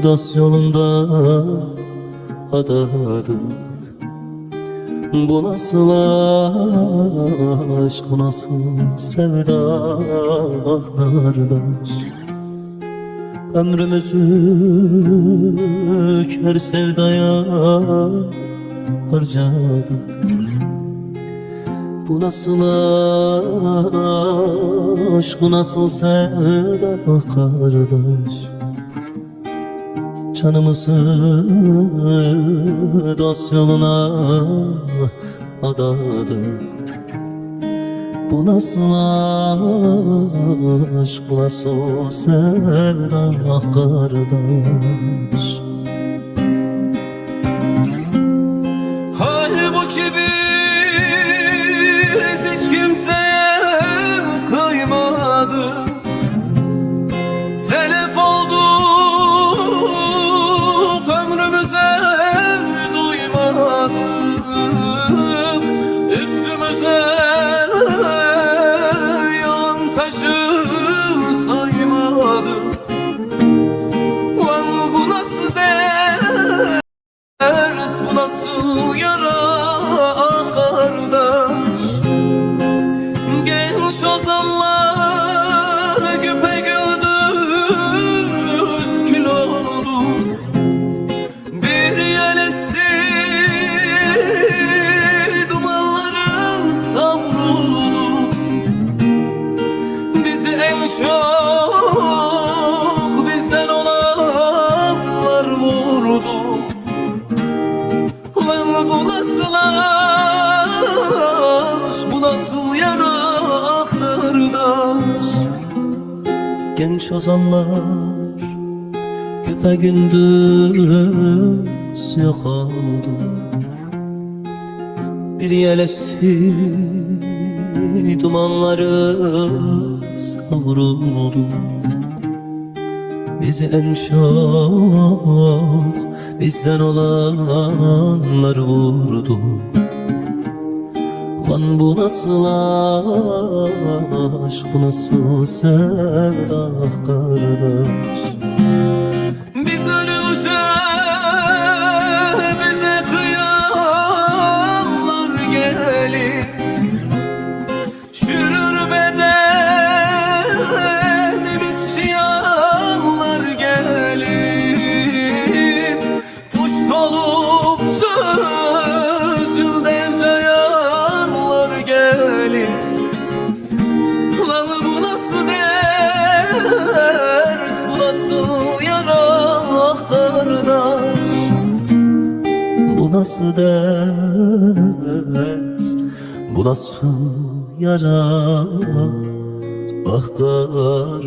Dost yolunda adadık. Bu nasıl aşk, bu nasıl sevda kardeş. Ömrümüzü kör sevdaya harcadık. Bu nasıl aşk, bu nasıl sevda kardeş. Canımızı dost yoluna adadık. Bu nasıl aşk, bu nasıl sevda kardeş. Halbuki biz hiç kimseye kıymadık. Selef olduk, ömrümüze duymadık. Üstümüze yan taşı saymadık. Lan bu nasıl ders, bu nasıl yara kardeş. Genç ozanlar güpegündüz kül oldu. Bir yelesi dumanları savruldu. Bizi en çok bizden olanlar vurdu. Ulan bu nasıl aşk, bu nasıl yara kardeş. Genç ozanlar güpegündüz yok oldu. Bir yelesi dumanları savruldu. Bizi en çok bizden olanlar vurdu. Lan bu nasıl aşk, bu nasıl sevda kardeş. Biz ölünce bize kıyanlar gelir. Çürür bedenimiz, çiyanlar gelir. Puşt olup sözünde uzayanlar gelir. Lan bu nasıl dert, bu nasıl yara kardeş. Bu nasıl dert, bu nasıl yara, ah kardeş.